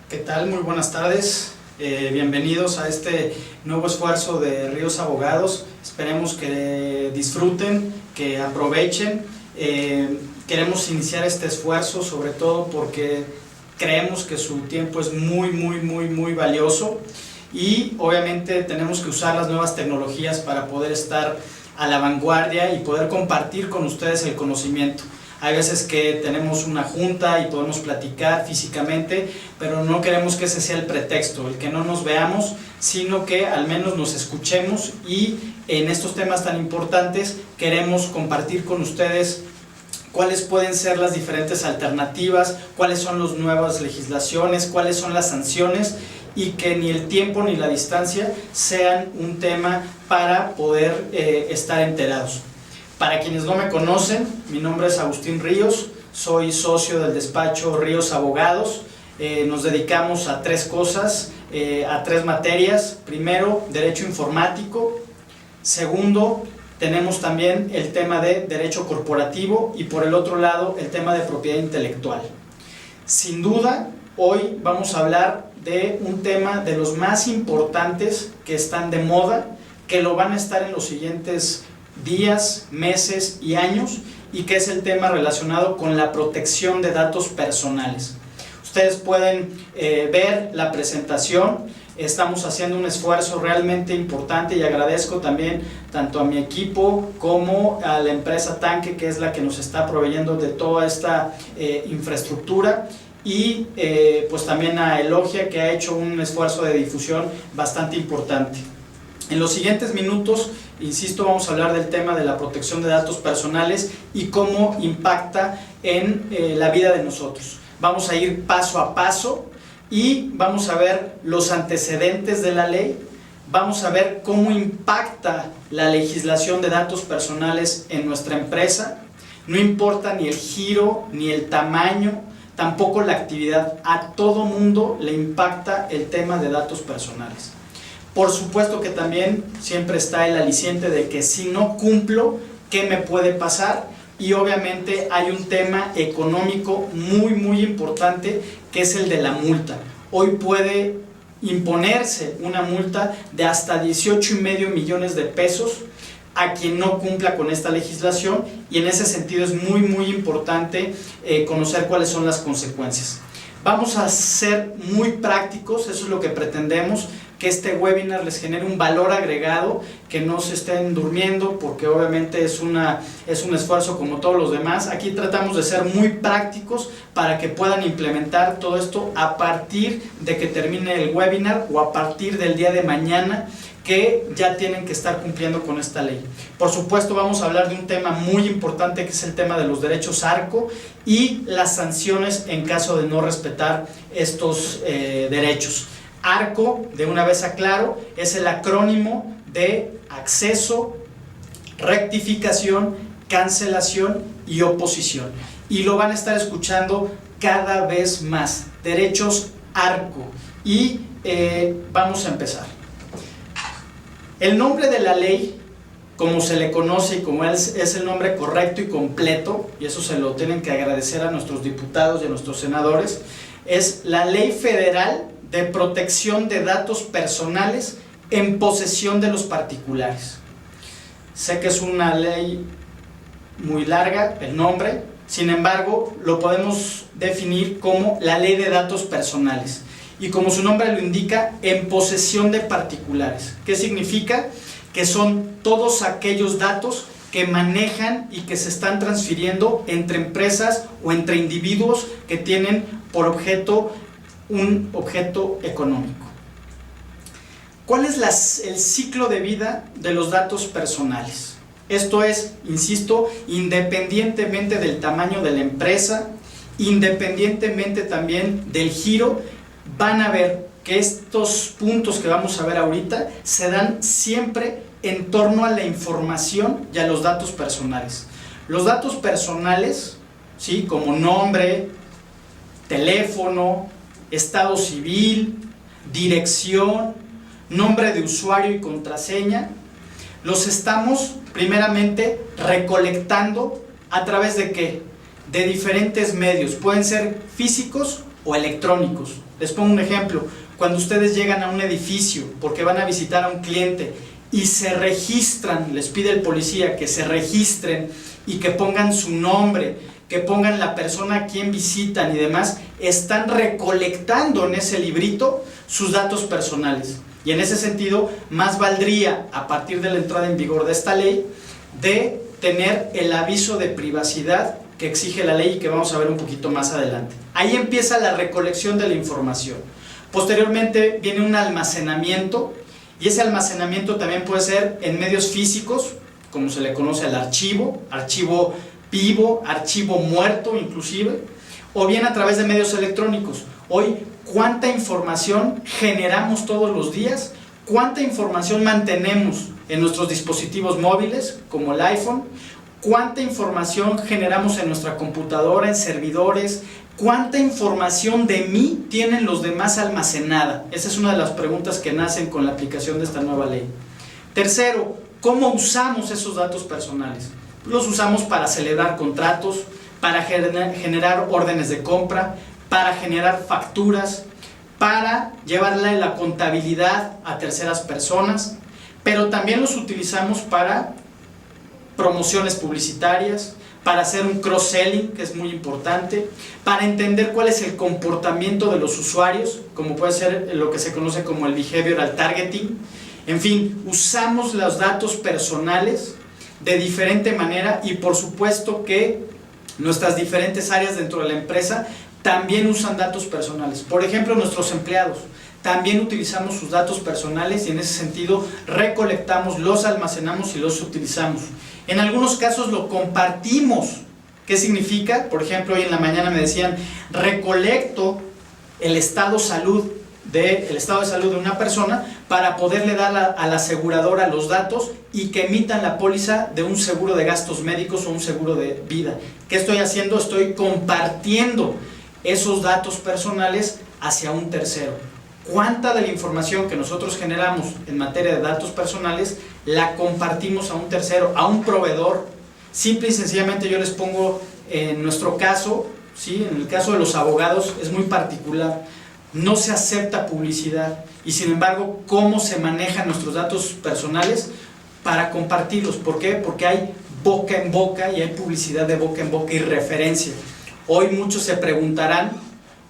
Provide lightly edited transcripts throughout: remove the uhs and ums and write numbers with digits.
¿Qué tal? Muy buenas tardes. Bienvenidos a este nuevo esfuerzo de Ríos Abogados. Esperemos que disfruten, que aprovechen. Queremos iniciar este esfuerzo sobre todo porque creemos que su tiempo es muy valioso y obviamente tenemos que usar las nuevas tecnologías para poder estar a la vanguardia y poder compartir con ustedes el conocimiento. Hay veces que tenemos una junta y podemos platicar físicamente, pero no queremos que ese sea el pretexto, el que no nos veamos, sino que al menos nos escuchemos y en estos temas tan importantes queremos compartir con ustedes cuáles pueden ser las diferentes alternativas, cuáles son las nuevas legislaciones, cuáles son las sanciones y que ni el tiempo ni la distancia sean un tema para poder estar enterados. Para quienes no me conocen, mi nombre es Agustín Ríos, soy socio del despacho Ríos Abogados. Nos dedicamos a tres cosas, a tres materias. Primero, Derecho Informático. Segundo, tenemos también el tema de Derecho Corporativo y por el otro lado, el tema de Propiedad Intelectual. Sin duda, hoy vamos a hablar de un tema de los más importantes que están de moda, que lo van a estar en los siguientes días, meses y años, y que es el tema relacionado con la protección de datos personales. Ustedes pueden ver la presentación. Estamos haciendo un esfuerzo realmente importante y agradezco también tanto a mi equipo como a la empresa Tanque, que es la que nos está proveyendo de toda esta infraestructura, y pues también a Elogia, que ha hecho un esfuerzo de difusión bastante importante. En los siguientes minutos, insisto, vamos a hablar del tema de la protección de datos personales y cómo impacta en la vida de nosotros. Vamos a ir paso a paso y vamos a ver los antecedentes de la ley, vamos a ver cómo impacta la legislación de datos personales en nuestra empresa. No importa ni el giro, ni el tamaño, tampoco la actividad, a todo mundo le impacta el tema de datos personales. Por supuesto que también siempre está el aliciente de que si no cumplo, ¿qué me puede pasar? Y obviamente hay un tema económico muy importante, que es el de la multa. Hoy puede imponerse una multa de hasta 18,5 millones de pesos a quien no cumpla con esta legislación, y en ese sentido es muy importante conocer cuáles son las consecuencias. Vamos a ser muy prácticos, eso es lo que pretendemos, que este webinar les genere un valor agregado, que no se estén durmiendo, porque obviamente es un esfuerzo como todos los demás. Aquí tratamos de ser muy prácticos para que puedan implementar todo esto a partir de que termine el webinar o a partir del día de mañana, que ya tienen que estar cumpliendo con esta ley. Por supuesto, vamos a hablar de un tema muy importante, que es el tema de los derechos ARCO y las sanciones en caso de no respetar estos derechos. ARCO, de una vez aclaro, es el acrónimo de acceso, rectificación, cancelación y oposición. Y lo van a estar escuchando cada vez más. Derechos ARCO. Y vamos a empezar. El nombre de la ley, como se le conoce y como es el nombre correcto y completo, y eso se lo tienen que agradecer a nuestros diputados y a nuestros senadores, es la Ley Federal de Protección de Datos Personales en posesión de los particulares. Sé que es una ley muy larga, el nombre, sin embargo, lo podemos definir como la Ley de Datos Personales. Y como su nombre lo indica, en posesión de particulares. ¿Qué significa? Que son todos aquellos datos que manejan y que se están transfiriendo entre empresas o entre individuos que tienen por objeto un objeto económico. ¿Cuál es el ciclo de vida de los datos personales? Esto es, insisto, independientemente del tamaño de la empresa, independientemente también del giro, van a ver que estos puntos que vamos a ver ahorita se dan siempre en torno a la información y a los datos personales. Los datos personales, ¿sí?, como nombre, teléfono, estado civil, dirección, nombre de usuario y contraseña, los estamos primeramente recolectando a través de ¿qué? De diferentes medios, pueden ser físicos o electrónicos. Les pongo un ejemplo. Cuando ustedes llegan a un edificio porque van a visitar a un cliente y se registran, les pide el policía que se registren y que pongan su nombre, que pongan la persona a quien visitan y demás, están recolectando en ese librito sus datos personales. Y en ese sentido, más valdría, a partir de la entrada en vigor de esta ley, de tener el aviso de privacidad que exige la ley y que vamos a ver un poquito más adelante. Ahí empieza la recolección de la información. Posteriormente viene un almacenamiento, y ese almacenamiento también puede ser en medios físicos, como se le conoce al archivo vivo, archivo muerto inclusive, o bien a través de medios electrónicos. Hoy, ¿cuánta información generamos todos los días? ¿Cuánta información mantenemos en nuestros dispositivos móviles, como el iPhone? ¿Cuánta información generamos en nuestra computadora, en servidores? ¿Cuánta información de mí tienen los demás almacenada? Esa es una de las preguntas que nacen con la aplicación de esta nueva ley. Tercero, ¿cómo usamos esos datos personales? Los usamos para celebrar contratos, para generar órdenes de compra, para generar facturas, para llevarle la contabilidad a terceras personas, pero también los utilizamos para promociones publicitarias, para hacer un cross-selling, que es muy importante, para entender cuál es el comportamiento de los usuarios, como puede ser lo que se conoce como el behavioral targeting. En fin, usamos los datos personales de diferente manera y por supuesto que nuestras diferentes áreas dentro de la empresa también usan datos personales. Por ejemplo, nuestros empleados también utilizamos sus datos personales y en ese sentido recolectamos, los almacenamos y los utilizamos. En algunos casos lo compartimos. ¿Qué significa? Por ejemplo, hoy en la mañana me decían, recolecto el estado de salud de una persona para poderle dar a la aseguradora los datos y que emitan la póliza de un seguro de gastos médicos o un seguro de vida. ¿Qué estoy haciendo? Estoy compartiendo esos datos personales hacia un tercero. ¿Cuánta de la información que nosotros generamos en materia de datos personales la compartimos a un tercero, a un proveedor? Simple y sencillamente yo les pongo en nuestro caso, ¿sí? En el caso de los abogados es muy particular. No se acepta publicidad y sin embargo, ¿cómo se manejan nuestros datos personales? Para compartirlos. ¿Por qué? Porque hay boca en boca y hay publicidad de boca en boca y referencia. Hoy muchos se preguntarán,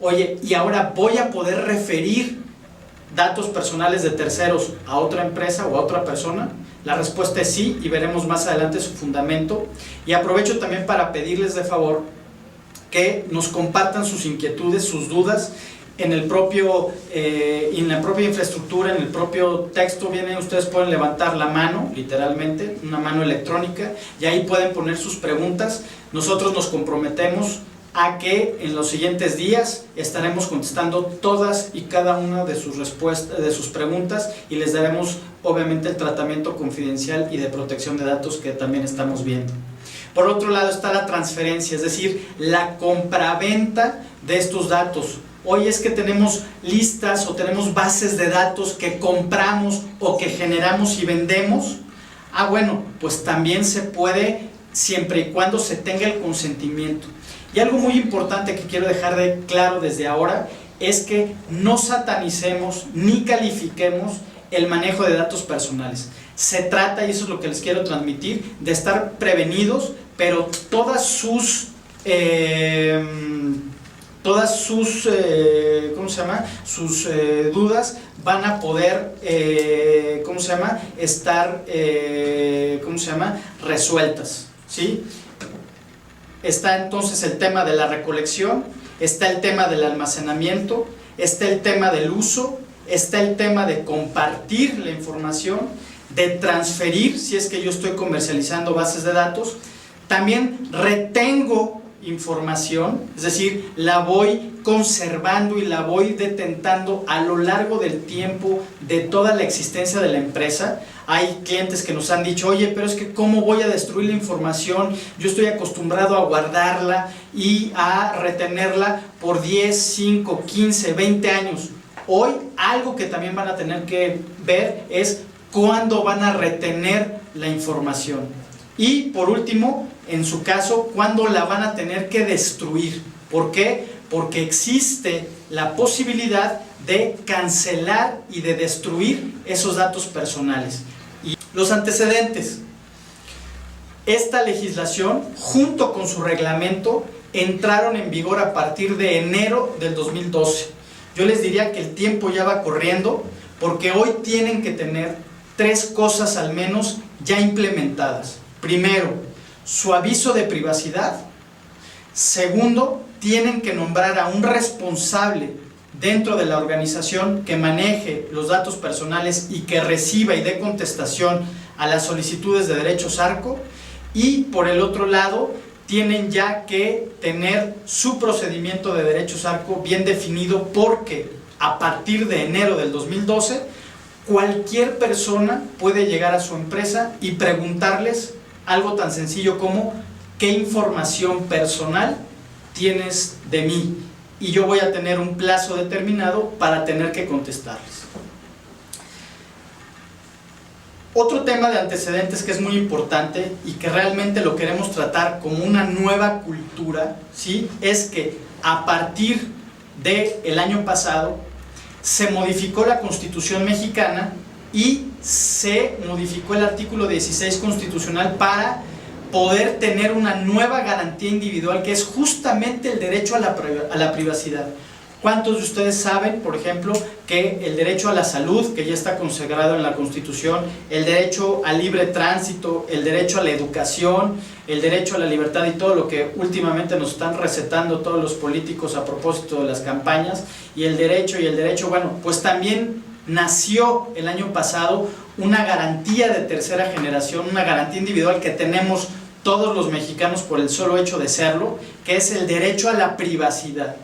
oye, ¿y ahora voy a poder referir datos personales de terceros a otra empresa o a otra persona? La respuesta es sí y veremos más adelante su fundamento. Y aprovecho también para pedirles de favor que nos compartan sus inquietudes, sus dudas. En la propia infraestructura, en el propio texto ustedes pueden levantar la mano, literalmente, una mano electrónica, y ahí pueden poner sus preguntas. Nosotros nos comprometemos a que en los siguientes días estaremos contestando todas y cada una de sus respuestas, de sus preguntas, y les daremos obviamente el tratamiento confidencial y de protección de datos que también estamos viendo. Por otro lado está la transferencia, es decir, la compraventa de estos datos. Hoy es que tenemos listas o tenemos bases de datos que compramos o que generamos y vendemos. Bueno, pues también se puede siempre y cuando se tenga el consentimiento. Y algo muy importante que quiero dejar de claro desde ahora es que no satanicemos ni califiquemos el manejo de datos personales. Se trata, y eso es lo que les quiero transmitir, de estar prevenidos, pero todas sus dudas van a poder estar resueltas, ¿sí? Está entonces el tema de la recolección, está el tema del almacenamiento, está el tema del uso, está el tema de compartir la información, de transferir si es que yo estoy comercializando bases de datos. También retengo información, es decir, la voy conservando y la voy detentando a lo largo del tiempo de toda la existencia de la empresa. Hay clientes que nos han dicho, oye, pero es que ¿cómo voy a destruir la información? Yo estoy acostumbrado a guardarla y a retenerla por 10, 5, 15, 20 años. Hoy algo que también van a tener que ver es cuándo van a retener la información. Y por último, en su caso, ¿cuándo la van a tener que destruir? ¿Por qué? Porque existe la posibilidad de cancelar y de destruir esos datos personales. Y los antecedentes. Esta legislación, junto con su reglamento, entraron en vigor a partir de enero del 2012. Yo les diría que el tiempo ya va corriendo, porque hoy tienen que tener 3 cosas al menos ya implementadas. Primero, su aviso de privacidad. Segundo, tienen que nombrar a un responsable dentro de la organización que maneje los datos personales y que reciba y dé contestación a las solicitudes de derechos ARCO. Y por el otro lado, tienen ya que tener su procedimiento de derechos ARCO bien definido, porque a partir de enero del 2012 cualquier persona puede llegar a su empresa y preguntarles algo tan sencillo como ¿qué información personal tienes de mí? Y yo voy a tener un plazo determinado para tener que contestarles. Otro tema de antecedentes que es muy importante y que realmente lo queremos tratar como una nueva cultura, ¿sí? Es que a partir del año pasado se modificó la Constitución mexicana y se modificó el artículo 16 constitucional para poder tener una nueva garantía individual, que es justamente el derecho a la privacidad. ¿Cuántos de ustedes saben, por ejemplo, que el derecho a la salud, que ya está consagrado en la Constitución, el derecho al libre tránsito, el derecho a la educación, el derecho a la libertad y todo lo que últimamente nos están recetando todos los políticos a propósito de las campañas, y el derecho, bueno, pues también nació el año pasado una garantía de tercera generación, una garantía individual que tenemos todos los mexicanos por el solo hecho de serlo, que es el derecho a la privacidad.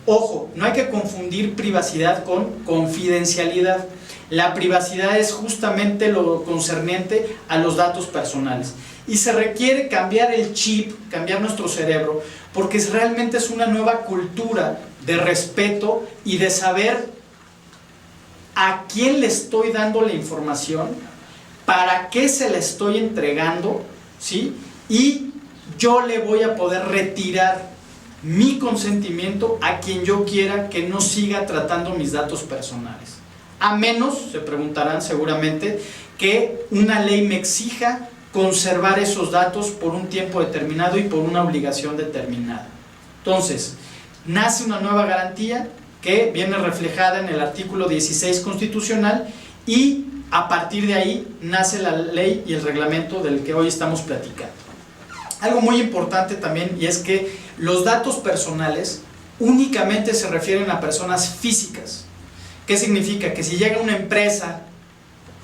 Ojo, no hay que confundir privacidad con confidencialidad. La privacidad es justamente lo concerniente a los datos personales. Y se requiere cambiar el chip, cambiar nuestro cerebro, porque realmente es una nueva cultura de respeto y de saber a quién le estoy dando la información, para qué se la estoy entregando, ¿sí? Y yo le voy a poder retirar mi consentimiento a quien yo quiera que no siga tratando mis datos personales. A menos, se preguntarán seguramente, que una ley me exija conservar esos datos por un tiempo determinado y por una obligación determinada. Entonces, nace una nueva garantía que viene reflejada en el artículo 16 constitucional, y a partir de ahí nace la ley y el reglamento del que hoy estamos platicando. Algo muy importante también, y es que los datos personales únicamente se refieren a personas físicas. ¿Qué significa? Que si llega una empresa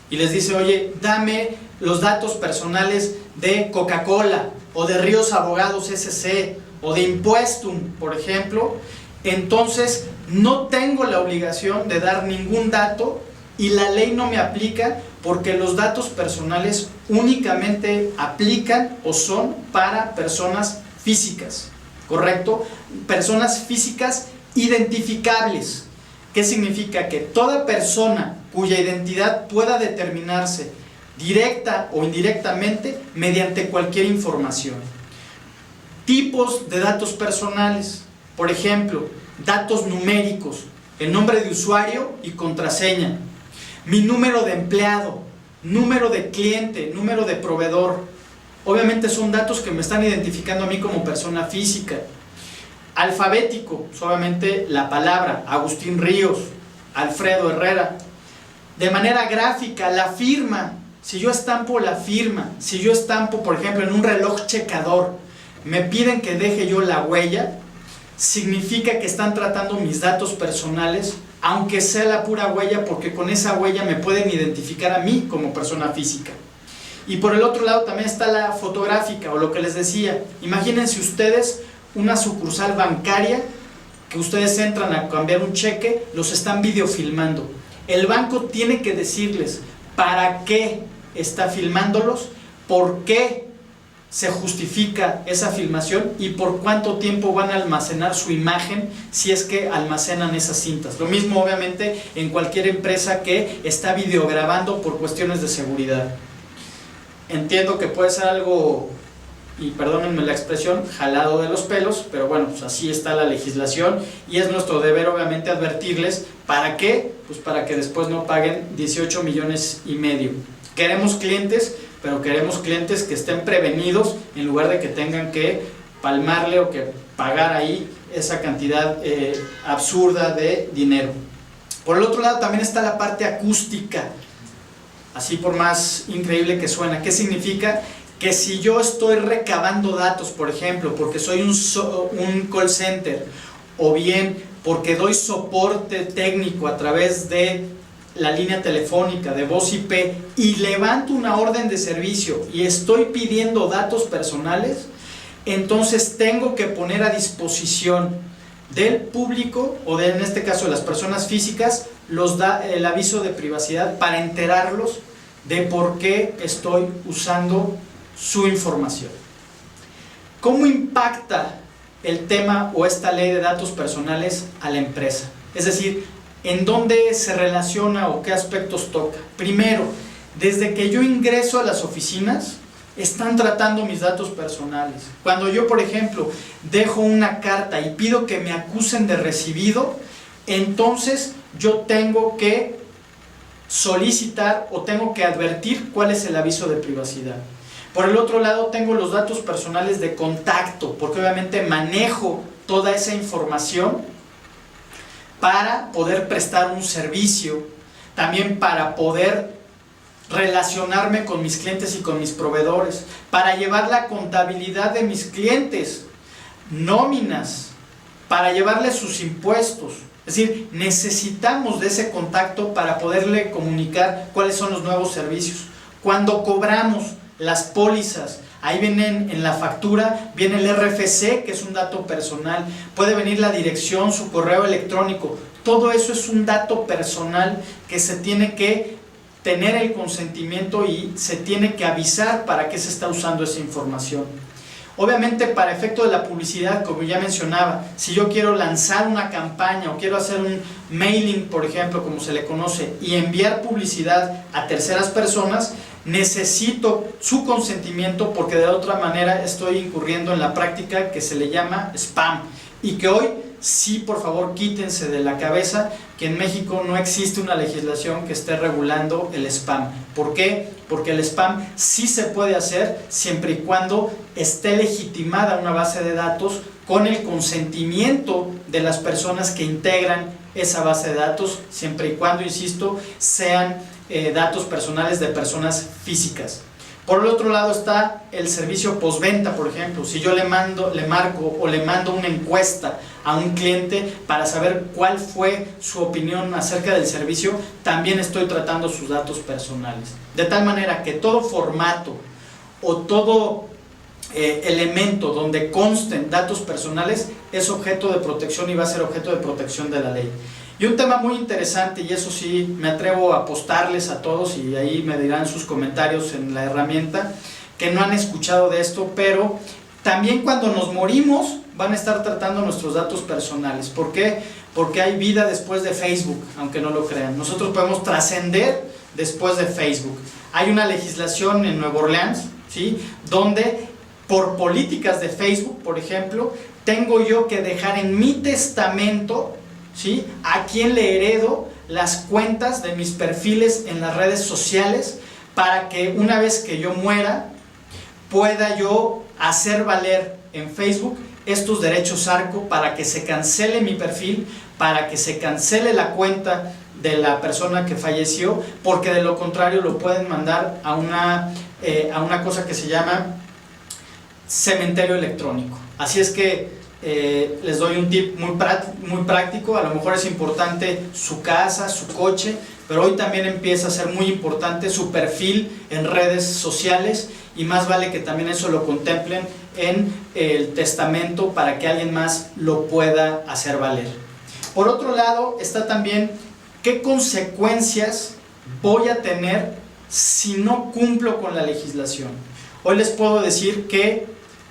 y les dice, oye, dame los datos personales de Coca-Cola o de Ríos Abogados SC o de Impuestum, por ejemplo, entonces no tengo la obligación de dar ningún dato y la ley no me aplica, porque los datos personales únicamente aplican o son para personas físicas, ¿correcto? Personas físicas identificables. ¿Qué significa? Que toda persona cuya identidad pueda determinarse directa o indirectamente mediante cualquier información. Tipos de datos personales, por ejemplo, datos numéricos, el nombre de usuario y contraseña, mi número de empleado, número de cliente, número de proveedor. Obviamente son datos que me están identificando a mí como persona física. Alfabético, obviamente la palabra, Agustín Ríos, Alfredo Herrera. De manera gráfica, la firma, si yo estampo la firma, si yo estampo, por ejemplo, en un reloj checador, me piden que deje yo la huella, significa que están tratando mis datos personales, aunque sea la pura huella, porque con esa huella me pueden identificar a mí como persona física. Y por el otro lado también está la fotográfica, o lo que les decía. Imagínense ustedes una sucursal bancaria, que ustedes entran a cambiar un cheque, los están videofilmando. El banco tiene que decirles para qué está filmándolos, por qué se justifica esa filmación y por cuánto tiempo van a almacenar su imagen, si es que almacenan esas cintas. Lo mismo obviamente en cualquier empresa que está videograbando por cuestiones de seguridad. Entiendo que puede ser algo y perdónenme la expresión, jalado de los pelos, pero bueno, pues así está la legislación y es nuestro deber obviamente advertirles. ¿Para qué? Pues para que después no paguen 18 millones y medio. Queremos clientes, pero queremos clientes que estén prevenidos en lugar de que tengan que palmarle o que pagar ahí esa cantidad absurda de dinero. Por el otro lado también está la parte acústica, así por más increíble que suena. ¿Qué significa? Que si yo estoy recabando datos, por ejemplo, porque soy un call center, o bien porque doy soporte técnico a través de la línea telefónica de voz IP y levanto una orden de servicio y estoy pidiendo datos personales, entonces tengo que poner a disposición del público, o en este caso de las personas físicas, el aviso de privacidad para enterarlos de por qué estoy usando su información. ¿Cómo impacta el tema o esta ley de datos personales a la empresa? Es decir, ¿en dónde se relaciona o qué aspectos toca? Primero, desde que yo ingreso a las oficinas, están tratando mis datos personales. Cuando yo, por ejemplo, dejo una carta y pido que me acusen de recibido, entonces yo tengo que solicitar o tengo que advertir cuál es el aviso de privacidad. Por el otro lado, tengo los datos personales de contacto, porque obviamente manejo toda esa información para poder prestar un servicio, también para poder relacionarme con mis clientes y con mis proveedores, para llevar la contabilidad de mis clientes, nóminas, para llevarles sus impuestos. Es decir, necesitamos de ese contacto para poderle comunicar cuáles son los nuevos servicios. Cuando cobramos las pólizas, ahí vienen en la factura, viene el RFC, que es un dato personal, puede venir la dirección, su correo electrónico, todo eso es un dato personal que se tiene que tener el consentimiento y se tiene que avisar para qué se está usando esa información. Obviamente, para efecto de la publicidad, como ya mencionaba, si yo quiero lanzar una campaña o quiero hacer un mailing, por ejemplo, como se le conoce, y enviar publicidad a terceras personas, necesito su consentimiento, porque de otra manera estoy incurriendo en la práctica que se le llama spam, y que hoy sí, por favor, quítense de la cabeza que en México no existe una legislación que esté regulando el spam. ¿Por qué? Porque el spam sí se puede hacer siempre y cuando esté legitimada una base de datos con el consentimiento de las personas que integran esa base de datos, siempre y cuando, insisto, sean datos personales de personas físicas. Por el otro lado está el servicio postventa, por ejemplo. Si yo le marco o le mando una encuesta a un cliente para saber cuál fue su opinión acerca del servicio, también estoy tratando sus datos personales. De tal manera que todo formato o todo elemento donde consten datos personales es objeto de protección y va a ser objeto de protección de la ley. Y un tema muy interesante, y eso sí me atrevo a apostarles a todos, y ahí me dirán sus comentarios en la herramienta, que no han escuchado de esto, pero también cuando nos morimos van a estar tratando nuestros datos personales. ¿Por qué? Porque hay vida después de Facebook, aunque no lo crean. Nosotros podemos trascender después de Facebook. Hay una legislación en Nueva Orleans, ¿sí?, donde por políticas de Facebook, por ejemplo, tengo yo que dejar en mi testamento, ¿sí?, a quién le heredo las cuentas de mis perfiles en las redes sociales, para que una vez que yo muera pueda yo hacer valer en Facebook estos derechos ARCO para que se cancele mi perfil, para que se cancele la cuenta de la persona que falleció, porque de lo contrario lo pueden mandar a una cosa que se llama cementerio electrónico. Así es que les doy un tip muy práctico. A lo mejor es importante su casa, su coche, pero hoy también empieza a ser muy importante su perfil en redes sociales, y más vale que también eso lo contemplen en el testamento para que alguien más lo pueda hacer valer. Por otro lado está también qué consecuencias voy a tener si no cumplo con la legislación. Hoy les puedo decir que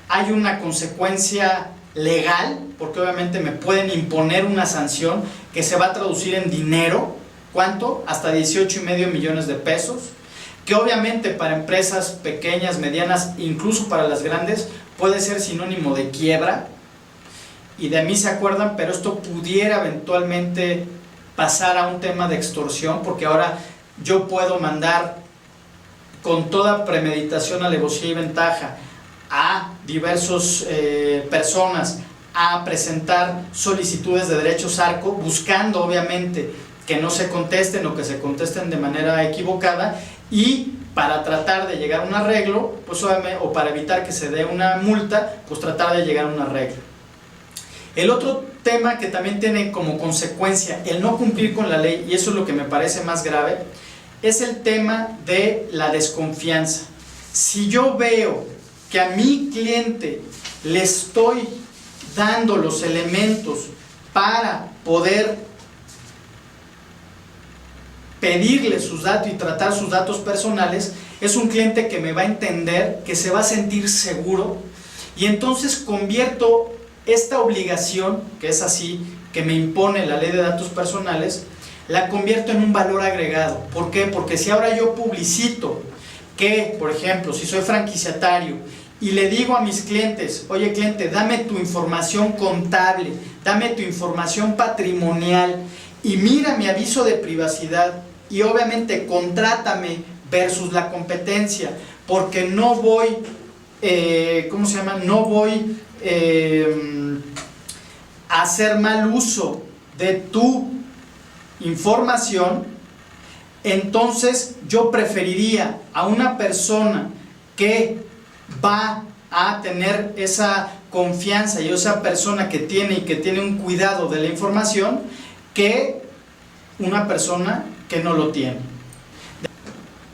hay una consecuencia legal, porque obviamente me pueden imponer una sanción que se va a traducir en dinero. ¿Cuánto? Hasta 18.5 millones de pesos. que obviamente para empresas pequeñas, medianas, incluso para las grandes, puede ser sinónimo de quiebra, y de mí se acuerdan, pero esto pudiera eventualmente pasar a un tema de extorsión, porque ahora yo puedo mandar con toda premeditación, alevosía y ventaja a diversas personas a presentar solicitudes de derechos ARCO, buscando obviamente que no se contesten o que se contesten de manera equivocada, y para tratar de llegar a un arreglo, pues obviamente, o para evitar que se dé una multa, pues tratar de llegar a un arreglo. El otro tema que también tiene como consecuencia el no cumplir con la ley, y eso es lo que me parece más grave, es el tema de la desconfianza. Si yo veo que a mi cliente le estoy dando los elementos para poder pedirle sus datos y tratar sus datos personales, es un cliente que me va a entender, que se va a sentir seguro, y entonces convierto esta obligación, que es así, que me impone la ley de datos personales, la convierto en un valor agregado. ¿Por qué? Porque si ahora yo publicito que, por ejemplo, si soy franquiciatario y le digo a mis clientes, oye cliente, dame tu información contable, dame tu información patrimonial y mira mi aviso de privacidad y obviamente contrátame versus la competencia, porque no voy, no voy a hacer mal uso de tu información, entonces yo preferiría a una persona que va a tener esa confianza y esa persona que tiene un cuidado de la información, que una persona que no lo tiene.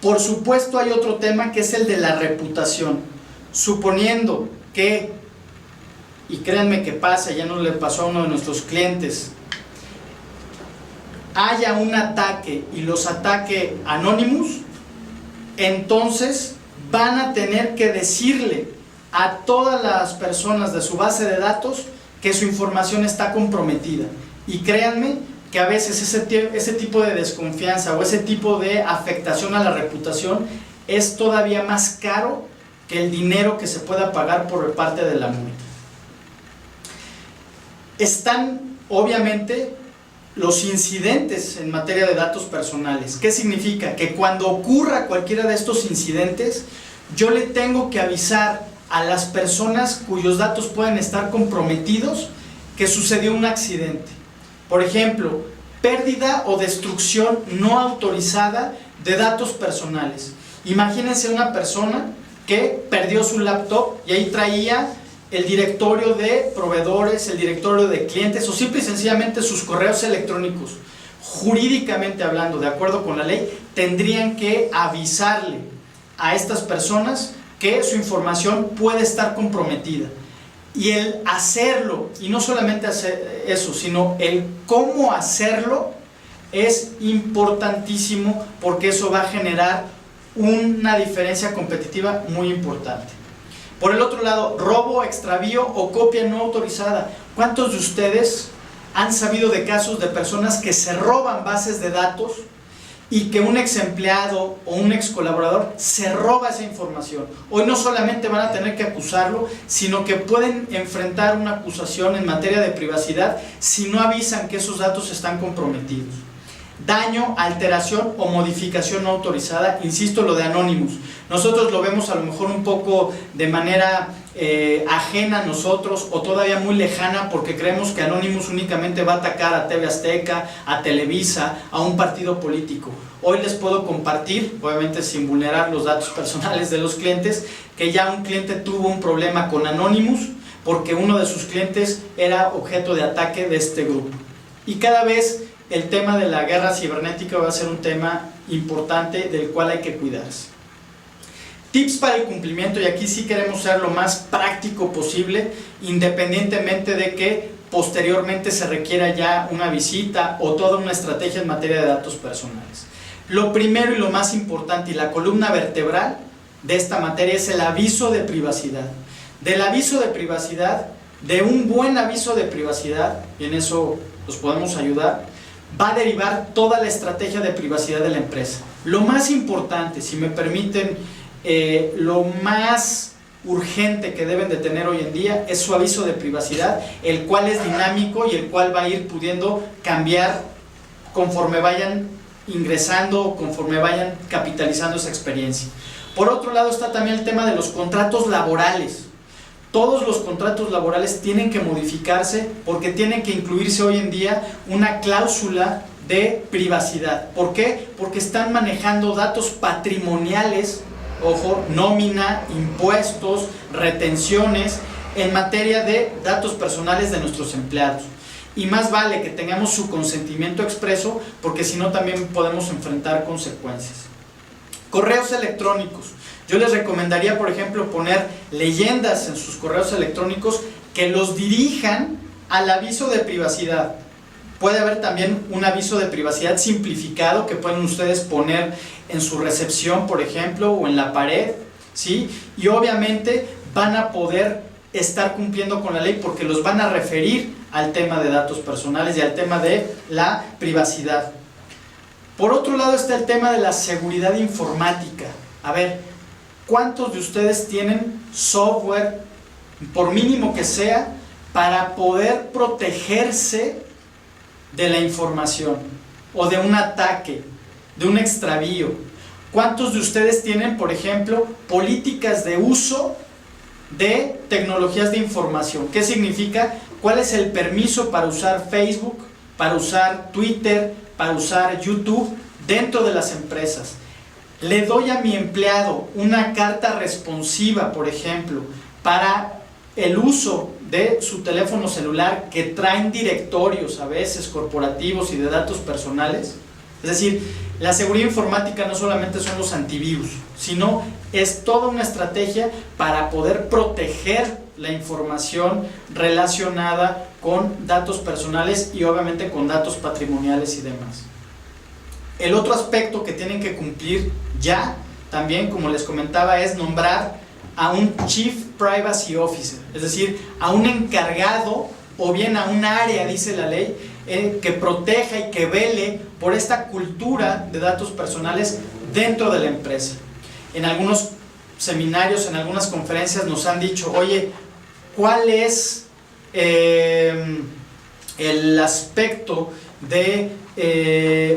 Por supuesto hay otro tema que es el de la reputación. Suponiendo que, y créanme que pasa, ya nos le pasó a uno de nuestros clientes, haya un ataque y los ataque Anonymous, entonces van a tener que decirle a todas las personas de su base de datos que su información está comprometida. Y créanme que a veces ese tipo de desconfianza o ese tipo de afectación a la reputación es todavía más caro que el dinero que se pueda pagar por parte de la multa. Están obviamente los incidentes en materia de datos personales. ¿Qué significa? Que cuando ocurra cualquiera de estos incidentes, yo le tengo que avisar a las personas cuyos datos pueden estar comprometidos que sucedió un accidente. Por ejemplo, pérdida o destrucción no autorizada de datos personales. Imagínense una persona que perdió su laptop y ahí traía el directorio de proveedores, el directorio de clientes o simple y sencillamente sus correos electrónicos. Jurídicamente hablando, de acuerdo con la ley, tendrían que avisarle a estas personas que su información puede estar comprometida. Y el hacerlo, y no solamente hacer eso, sino el cómo hacerlo, es importantísimo, porque eso va a generar una diferencia competitiva muy importante. Por el otro lado, robo, extravío o copia no autorizada. ¿Cuántos de ustedes han sabido de casos de personas que se roban bases de datos y que un ex empleado o un ex colaborador se roba esa información? Hoy no solamente van a tener que acusarlo, sino que pueden enfrentar una acusación en materia de privacidad si no avisan que esos datos están comprometidos. Daño, alteración o modificación no autorizada, insisto, lo de Anonymous. Nosotros lo vemos a lo mejor un poco de manera ajena a nosotros o todavía muy lejana, porque creemos que Anonymous únicamente va a atacar a TV Azteca, a Televisa, a un partido político. Hoy les puedo compartir, obviamente sin vulnerar los datos personales de los clientes, que ya un cliente tuvo un problema con Anonymous porque uno de sus clientes era objeto de ataque de este grupo. Y cada vez el tema de la guerra cibernética va a ser un tema importante del cual hay que cuidarse. Tips para el cumplimiento, y aquí sí queremos ser lo más práctico posible, independientemente de que posteriormente se requiera ya una visita o toda una estrategia en materia de datos personales. Lo primero y lo más importante y la columna vertebral de esta materia es el aviso de privacidad. Del aviso de privacidad, de un buen aviso de privacidad, y en eso los podemos ayudar, va a derivar toda la estrategia de privacidad de la empresa. Lo más importante, si me permiten, lo más urgente que deben de tener hoy en día es su aviso de privacidad, el cual es dinámico y el cual va a ir pudiendo cambiar conforme vayan ingresando, conforme vayan capitalizando esa experiencia. Por otro lado está también el tema de los contratos laborales. Todos los contratos laborales tienen que modificarse porque tienen que incluirse hoy en día una cláusula de privacidad. ¿Por qué? Porque están manejando datos patrimoniales, ojo, nómina, impuestos, retenciones, en materia de datos personales de nuestros empleados. Y más vale que tengamos su consentimiento expreso, porque si no también podemos enfrentar consecuencias. Correos electrónicos. Yo les recomendaría, por ejemplo, poner leyendas en sus correos electrónicos que los dirijan al aviso de privacidad. Puede haber también un aviso de privacidad simplificado que pueden ustedes poner en su recepción, por ejemplo, o en la pared, ¿sí? Y obviamente van a poder estar cumpliendo con la ley porque los van a referir al tema de datos personales y al tema de la privacidad. Por otro lado está el tema de la seguridad informática. A ver, ¿cuántos de ustedes tienen software, por mínimo que sea, para poder protegerse de la información o de un ataque, de un extravío? ¿Cuántos de ustedes tienen, por ejemplo, políticas de uso de tecnologías de información? ¿Qué significa? ¿Cuál es el permiso para usar Facebook, para usar Twitter, para usar YouTube dentro de las empresas? Le doy a mi empleado una carta responsiva, por ejemplo, para el uso de su teléfono celular que traen directorios a veces corporativos y de datos personales. Es decir, la seguridad informática no solamente son los antivirus, sino es toda una estrategia para poder proteger la información relacionada con datos personales y obviamente con datos patrimoniales y demás. El otro aspecto que tienen que cumplir ya también, como les comentaba, es nombrar a un Chief Privacy Officer, es decir, a un encargado o bien a un área, dice la ley, que proteja y que vele por esta cultura de datos personales dentro de la empresa. En algunos seminarios, en algunas conferencias nos han dicho, oye, ¿cuál es el aspecto de,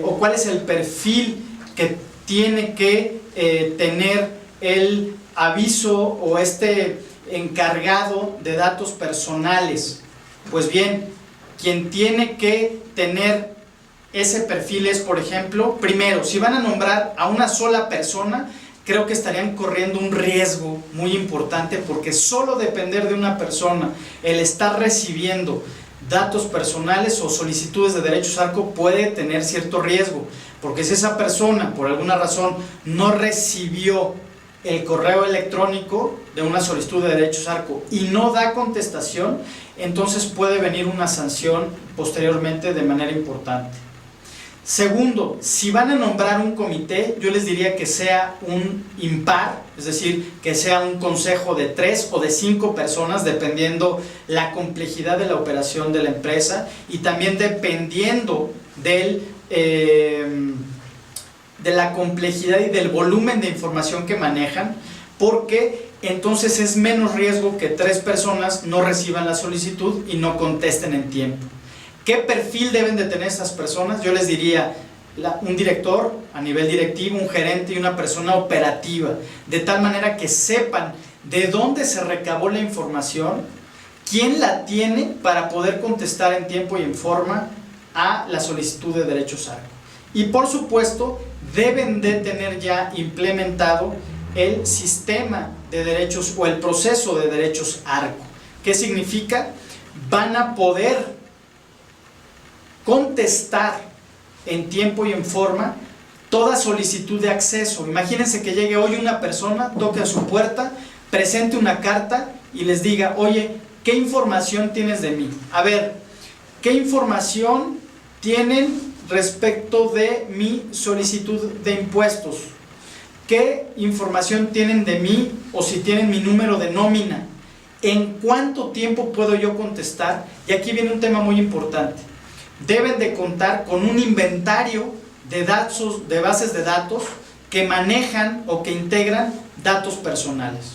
o cuál es el perfil que tiene que tener el aviso o este encargado de datos personales? Pues bien, quien tiene que tener ese perfil es, por ejemplo, primero, si van a nombrar a una sola persona, creo que estarían corriendo un riesgo muy importante, porque solo depender de una persona, el estar recibiendo datos personales o solicitudes de derechos ARCO puede tener cierto riesgo, porque si esa persona por alguna razón no recibió el correo electrónico de una solicitud de derechos ARCO y no da contestación, entonces puede venir una sanción posteriormente de manera importante. Segundo, si van a nombrar un comité, yo les diría que sea un impar, es decir, que sea un consejo de 3 o de 5 personas, dependiendo la complejidad de la operación de la empresa y también dependiendo de la complejidad y del volumen de información que manejan, porque entonces es menos riesgo que 3 personas no reciban la solicitud y no contesten en tiempo. ¿Qué perfil deben de tener esas personas? Yo les diría un director a nivel directivo, un gerente y una persona operativa, de tal manera que sepan de dónde se recabó la información, quién la tiene para poder contestar en tiempo y en forma a la solicitud de derechos ARCO. Y por supuesto, deben de tener ya implementado el sistema de derechos o el proceso de derechos ARCO. ¿Qué significa? Van a poder contestar en tiempo y en forma toda solicitud de acceso. Imagínense que llegue hoy una persona, toque a su puerta, presente una carta y les diga, oye, ¿qué información tienes de mí? A ver, ¿qué información tienen respecto de mi solicitud de impuestos? ¿Qué información tienen de mí o si tienen mi número de nómina? ¿En cuánto tiempo puedo yo contestar? Y aquí viene un tema muy importante. Deben de contar con un inventario de bases de datos que manejan o que integran datos personales.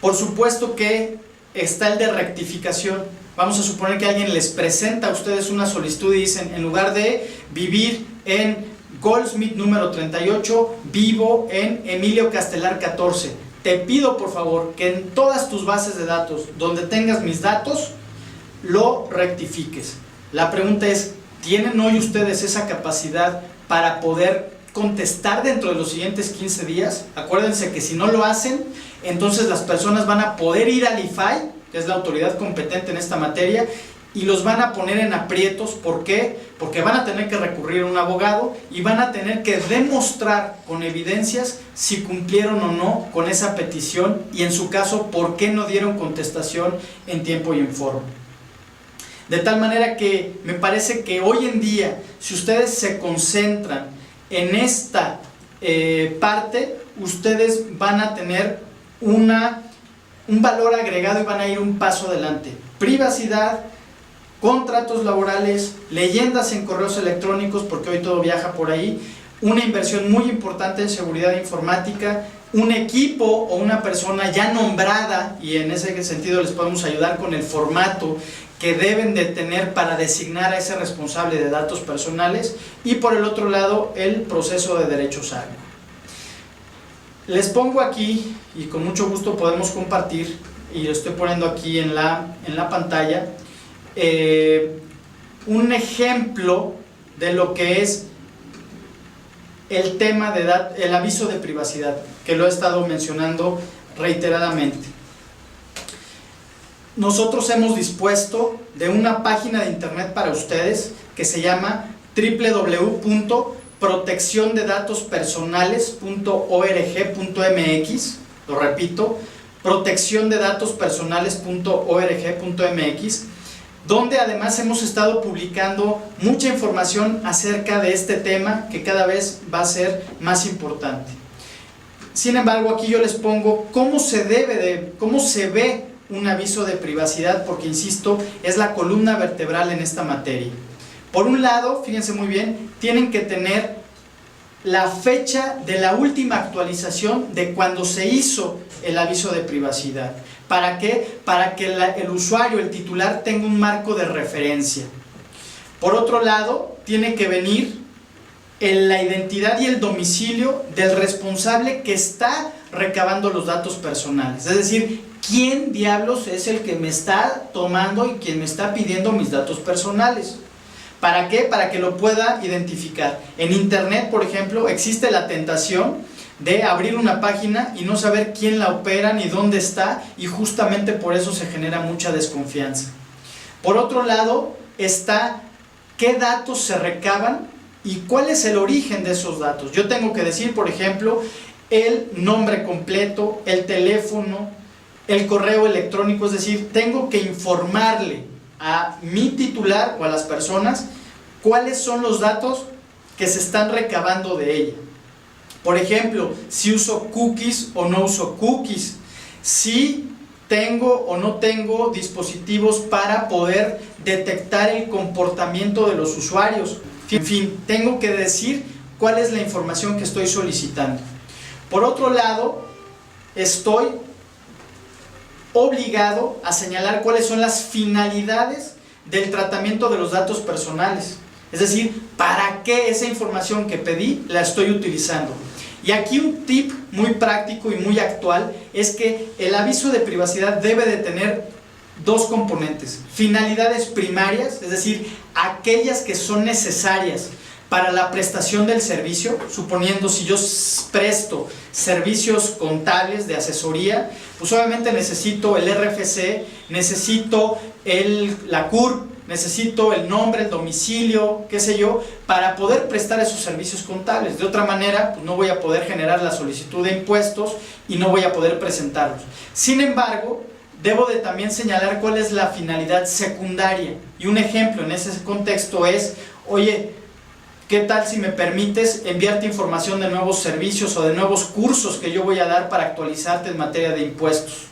Por supuesto que está el de rectificación. Vamos a suponer que alguien les presenta a ustedes una solicitud y dicen, en lugar de vivir en Goldsmith número 38, vivo en Emilio Castelar 14. Te pido por favor que en todas tus bases de datos, donde tengas mis datos, lo rectifiques. La pregunta es, ¿tienen hoy ustedes esa capacidad para poder contestar dentro de los siguientes 15 días? Acuérdense que si no lo hacen, entonces las personas van a poder ir al IFAI, que es la autoridad competente en esta materia, y los van a poner en aprietos. ¿Por qué? Porque van a tener que recurrir a un abogado y van a tener que demostrar con evidencias si cumplieron o no con esa petición y en su caso, por qué no dieron contestación en tiempo y en forma. De tal manera que me parece que hoy en día, si ustedes se concentran en esta parte, ustedes van a tener un valor agregado y van a ir un paso adelante. Privacidad, contratos laborales, leyendas en correos electrónicos, porque hoy todo viaja por ahí, una inversión muy importante en seguridad informática, un equipo o una persona ya nombrada, y en ese sentido les podemos ayudar con el formato que deben de tener para designar a ese responsable de datos personales, y por el otro lado el proceso de derechos ARCO. Les pongo aquí, y con mucho gusto podemos compartir, y lo estoy poniendo aquí en la pantalla, un ejemplo de lo que es el tema el aviso de privacidad, que lo he estado mencionando reiteradamente. Nosotros hemos dispuesto de una página de internet para ustedes que se llama www.protecciondedatospersonales.org.mx. Lo repito, protecciondedatospersonales.org.mx, donde además hemos estado publicando mucha información acerca de este tema que cada vez va a ser más importante. Sin embargo, aquí yo les pongo cómo se ve un aviso de privacidad, porque insisto, es la columna vertebral en esta materia. Por un lado, fíjense muy bien, tienen que tener la fecha de la última actualización de cuando se hizo el aviso de privacidad. ¿Para qué? Para que el usuario, el titular, tenga un marco de referencia. Por otro lado, tiene que venir la identidad y el domicilio del responsable que está recabando los datos personales. Es decir, ¿quién diablos es el que me está tomando y quien me está pidiendo mis datos personales? ¿Para qué? Para que lo pueda identificar. En internet, por ejemplo, existe la tentación de abrir una página y no saber quién la opera ni dónde está, y justamente por eso se genera mucha desconfianza. Por otro lado está qué datos se recaban y cuál es el origen de esos datos. Yo tengo que decir, por ejemplo, el nombre completo, el teléfono, el correo electrónico, es decir, tengo que informarle a mi titular o a las personas cuáles son los datos que se están recabando de ella. Por ejemplo, si uso cookies o no uso cookies, si tengo o no tengo dispositivos para poder detectar el comportamiento de los usuarios. En fin, tengo que decir cuál es la información que estoy solicitando. Por otro lado, estoy obligado a señalar cuáles son las finalidades del tratamiento de los datos personales. Es decir, ¿para qué esa información que pedí la estoy utilizando? Y aquí un tip muy práctico y muy actual es que el aviso de privacidad debe de tener dos componentes: finalidades primarias, es decir, aquellas que son necesarias para la prestación del servicio. Suponiendo, si yo presto servicios contables de asesoría, pues obviamente necesito el RFC, necesito la CURP, necesito el nombre, el domicilio, qué sé yo, para poder prestar esos servicios contables. De otra manera, pues no voy a poder generar la solicitud de impuestos y no voy a poder presentarlos. Sin embargo, debo de también señalar cuál es la finalidad secundaria. Y un ejemplo en ese contexto es: oye, ¿qué tal si me permites enviarte información de nuevos servicios o de nuevos cursos que yo voy a dar para actualizarte en materia de impuestos?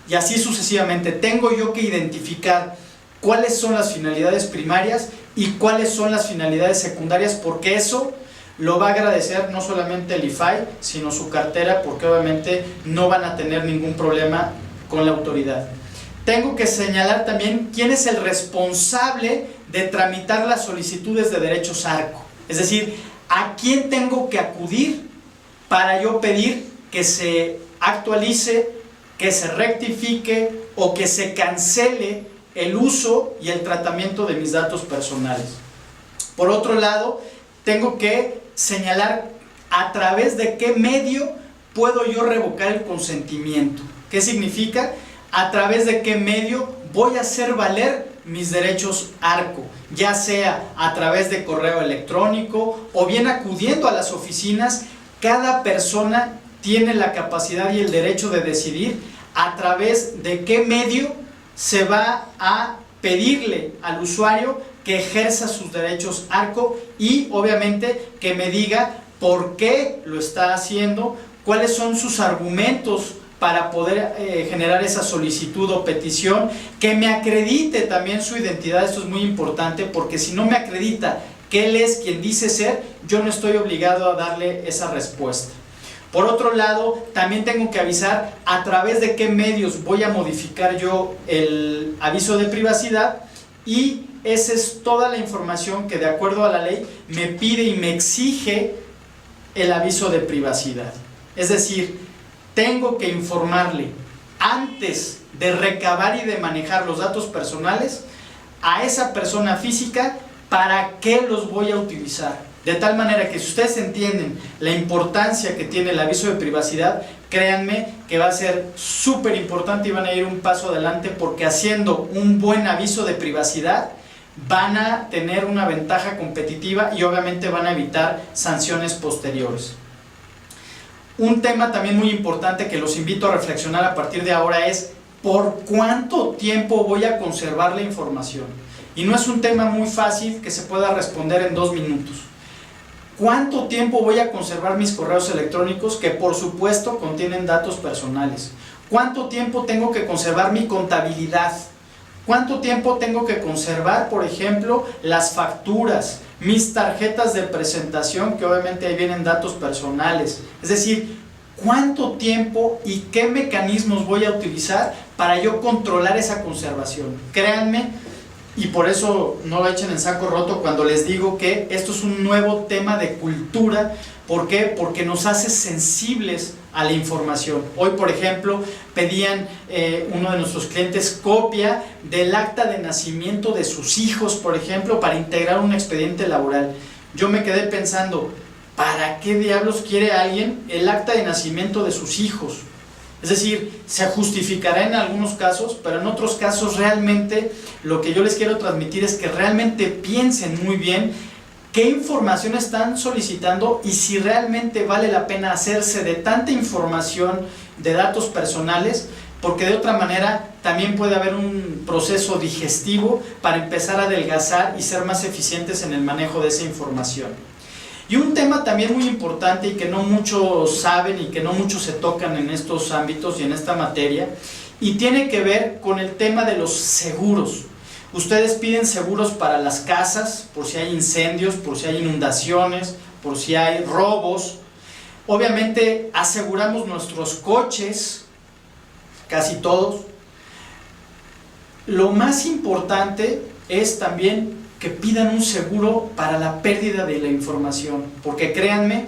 Y así sucesivamente. Tengo yo que identificar cuáles son las finalidades primarias y cuáles son las finalidades secundarias, porque eso lo va a agradecer no solamente el IFAI, sino su cartera, porque obviamente no van a tener ningún problema con la autoridad. Tengo que señalar también quién es el responsable de tramitar las solicitudes de derechos ARCO, es decir, a quién tengo que acudir para yo pedir que se actualice, que se rectifique o que se cancele el uso y el tratamiento de mis datos personales. Por otro lado, tengo que señalar a través de qué medio puedo yo revocar el consentimiento. ¿Qué significa? A través de qué medio voy a hacer valer mis derechos ARCO, ya sea a través de correo electrónico o bien acudiendo a las oficinas. Cada persona tiene la capacidad y el derecho de decidir a través de qué medio se va a pedirle al usuario que ejerza sus derechos ARCO y obviamente que me diga por qué lo está haciendo, cuáles son sus argumentos para poder generar esa solicitud o petición, que me acredite también su identidad. Esto es muy importante, porque si no me acredita que él es quien dice ser, yo no estoy obligado a darle esa respuesta. Por otro lado, también tengo que avisar a través de qué medios voy a modificar yo el aviso de privacidad, y esa es toda la información que de acuerdo a la ley me pide y me exige el aviso de privacidad. Es decir, tengo que informarle antes de recabar y de manejar los datos personales a esa persona física para qué los voy a utilizar. De tal manera que si ustedes entienden la importancia que tiene el aviso de privacidad, créanme que va a ser súper importante y van a ir un paso adelante, porque haciendo un buen aviso de privacidad van a tener una ventaja competitiva y obviamente van a evitar sanciones posteriores. Un tema también muy importante que los invito a reflexionar a partir de ahora es ¿por cuánto tiempo voy a conservar la información? Y no es un tema muy fácil que se pueda responder en 2 minutos. ¿Cuánto tiempo voy a conservar mis correos electrónicos, que por supuesto contienen datos personales? ¿Cuánto tiempo tengo que conservar mi contabilidad? ¿Cuánto tiempo tengo que conservar, por ejemplo, las facturas, mis tarjetas de presentación, que obviamente ahí vienen datos personales? Es decir, ¿cuánto tiempo y qué mecanismos voy a utilizar para yo controlar esa conservación? Créanme, y por eso no lo echen en saco roto cuando les digo que esto es un nuevo tema de cultura. ¿Por qué? Porque nos hace sensibles a la información. Hoy, por ejemplo, pedían uno de nuestros clientes copia del acta de nacimiento de sus hijos, por ejemplo, para integrar un expediente laboral. Yo me quedé pensando, ¿para qué diablos quiere alguien el acta de nacimiento de sus hijos? Es decir, se justificará en algunos casos, pero en otros casos realmente lo que yo les quiero transmitir es que realmente piensen muy bien qué información están solicitando y si realmente vale la pena hacerse de tanta información de datos personales, porque de otra manera también puede haber un proceso digestivo para empezar a adelgazar y ser más eficientes en el manejo de esa información. Y un tema también muy importante y que no muchos saben y que no muchos se tocan en estos ámbitos y en esta materia, y tiene que ver con el tema de los seguros. Ustedes piden seguros para las casas, por si hay incendios, por si hay inundaciones, por si hay robos. Obviamente aseguramos nuestros coches, casi todos. Lo más importante es también que pidan un seguro para la pérdida de la información, porque créanme,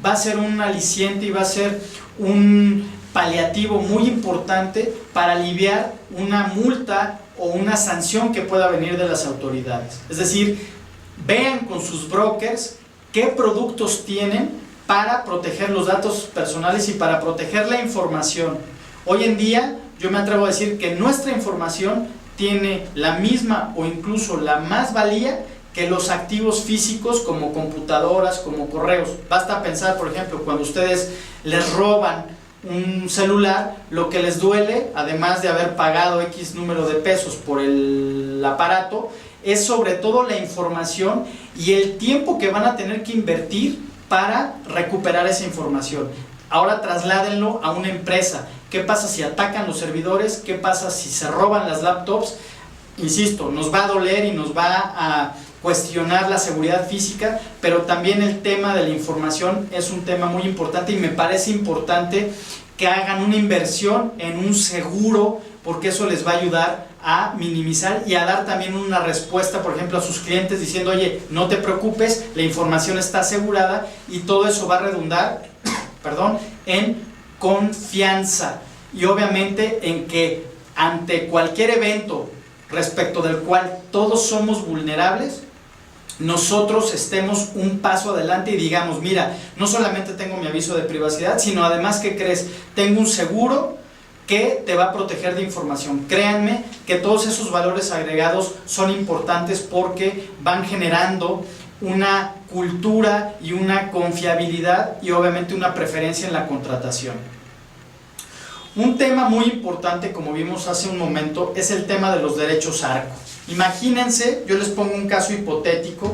va a ser un aliciente y va a ser un paliativo muy importante para aliviar una multa o una sanción que pueda venir de las autoridades. Es decir, vean con sus brokers qué productos tienen para proteger los datos personales y para proteger la información. Hoy en día yo me atrevo a decir que nuestra información tiene la misma o incluso la más valía que los activos físicos, como computadoras, como correos. Basta pensar, por ejemplo, cuando ustedes les roban un celular, lo que les duele, además de haber pagado X número de pesos por el aparato, es sobre todo la información y el tiempo que van a tener que invertir para recuperar esa información. Ahora trasládenlo a una empresa. ¿Qué pasa si atacan los servidores? ¿Qué pasa si se roban las laptops? Insisto, nos va a doler y nos va a cuestionar la seguridad física, pero también el tema de la información es un tema muy importante y me parece importante que hagan una inversión en un seguro, porque eso les va a ayudar a minimizar y a dar también una respuesta, por ejemplo, a sus clientes diciendo, oye, no te preocupes, la información está asegurada, y todo eso va a redundar en confianza y obviamente en que ante cualquier evento respecto del cual todos somos vulnerables, nosotros estemos un paso adelante y digamos, mira, no solamente tengo mi aviso de privacidad, sino además, ¿qué crees? Tengo un seguro que te va a proteger de información. Créanme que todos esos valores agregados son importantes porque van generando una cultura y una confiabilidad y obviamente una preferencia en la contratación. Un tema muy importante, como vimos hace un momento, es el tema de los derechos ARCO. Imagínense, yo les pongo un caso hipotético,